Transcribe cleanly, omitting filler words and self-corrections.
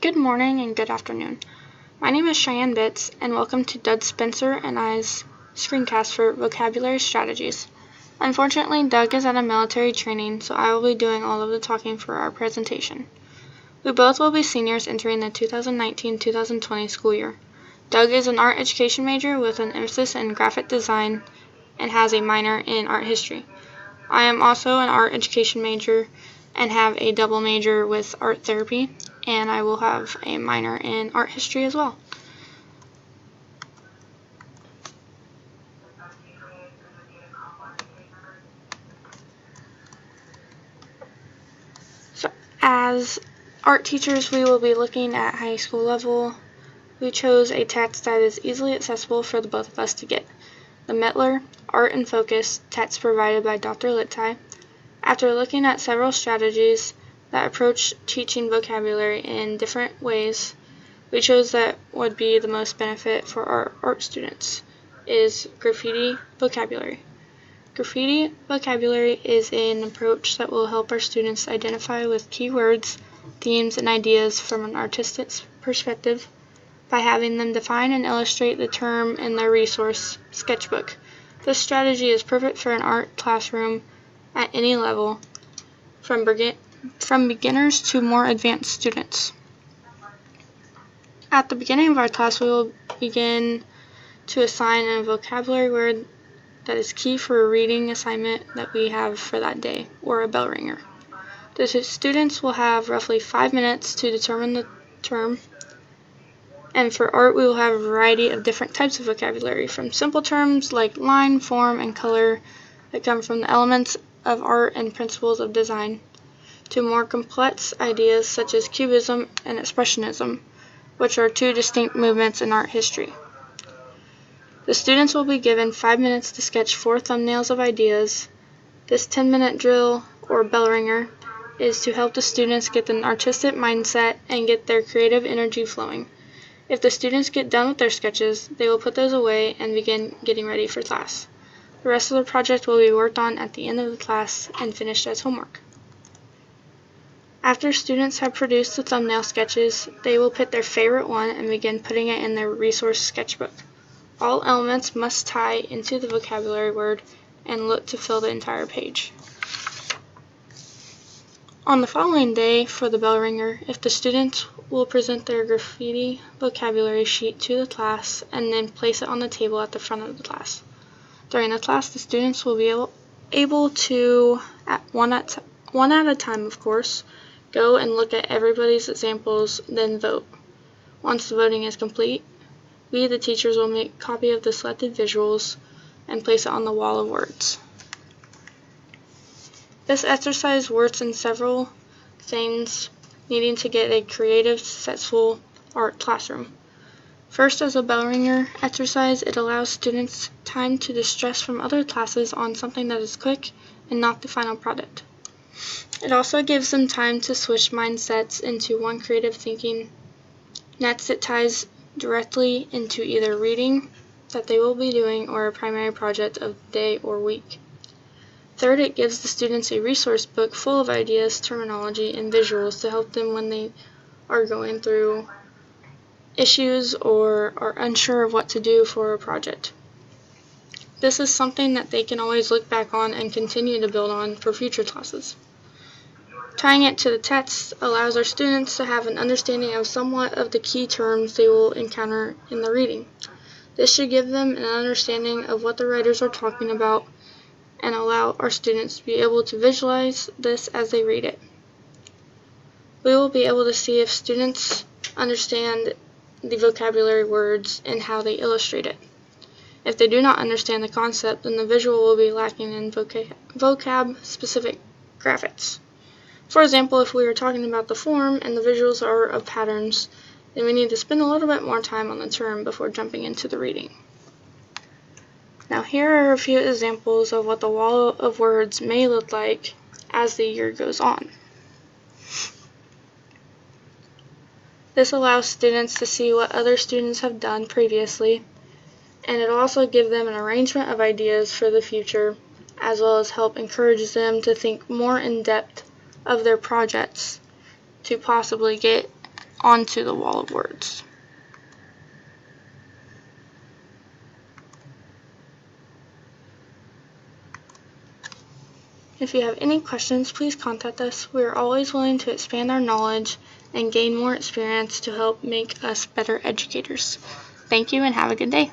Good morning and good afternoon. My name is Cheyenne Bitts, and welcome to Doug Spencer and I's screencast for vocabulary strategies. Unfortunately, Doug is at a military training, so I will be doing all of the talking for our presentation. We both will be seniors entering the 2019-2020 school year. Doug is an art education major with an emphasis in graphic design and has a minor in art history. I am also an art education major and have a double major with art therapy, and I will have a minor in art history as well. So, as art teachers, we will be looking at high school level. We chose a text that is easily accessible for the both of us to get. The Mettler Art and Focus text provided by Dr. Littai. After looking at several strategies that approach teaching vocabulary in different ways, we chose that would be the most benefit for our art students is graffiti vocabulary. Graffiti vocabulary is an approach that will help our students identify with keywords, themes, and ideas from an artistic perspective by having them define and illustrate the term in their resource sketchbook. This strategy is perfect for an art classroom at any level, from beginners to more advanced students. At the beginning of our class, we will begin to assign a vocabulary word that is key for a reading assignment that we have for that day, or a bell ringer. The students will have roughly 5 minutes to determine the term, and for art we will have a variety of different types of vocabulary, from simple terms like line, form, and color that come from the elements of art and principles of design, to more complex ideas such as Cubism and Expressionism, which are two distinct movements in art history. The students will be given 5 minutes to sketch 4 thumbnails of ideas. This 10-minute drill, or bell ringer, is to help the students get an artistic mindset and get their creative energy flowing. If the students get done with their sketches, they will put those away and begin getting ready for class. The rest of the project will be worked on at the end of the class and finished as homework. After students have produced the thumbnail sketches, they will pick their favorite one and begin putting it in their resource sketchbook. All elements must tie into the vocabulary word and look to fill the entire page. On the following day for the bell ringer, if the students will present their graffiti vocabulary sheet to the class and then place it on the table at the front of the class. During the class, the students will be able to, one at a time of course, go and look at everybody's examples, then vote. Once the voting is complete, we, the teachers, will make a copy of the selected visuals and place it on the wall of words. This exercise works in several things needing to get a creative, successful art classroom. First, as a bell ringer exercise, it allows students time to distress from other classes on something that is quick and not the final product. It also gives them time to switch mindsets into one creative thinking. Next, it ties directly into either reading that they will be doing or a primary project of the day or week. Third, it gives the students a resource book full of ideas, terminology, and visuals to help them when they are going through issues or are unsure of what to do for a project. This is something that they can always look back on and continue to build on for future classes. Tying it to the text allows our students to have an understanding of somewhat of the key terms they will encounter in the reading. This should give them an understanding of what the writers are talking about and allow our students to be able to visualize this as they read it. We will be able to see if students understand the vocabulary words and how they illustrate it. If they do not understand the concept, then the visual will be lacking in vocab-specific graphics. For example, if we are talking about the form and the visuals are of patterns, then we need to spend a little bit more time on the term before jumping into the reading. Now here are a few examples of what the wall of words may look like as the year goes on. This allows students to see what other students have done previously, and it also gives them an arrangement of ideas for the future, as well as help encourage them to think more in depth of their projects to possibly get onto the wall of words. If you have any questions, please contact us. We are always willing to expand our knowledge and gain more experience to help make us better educators. Thank you and have a good day.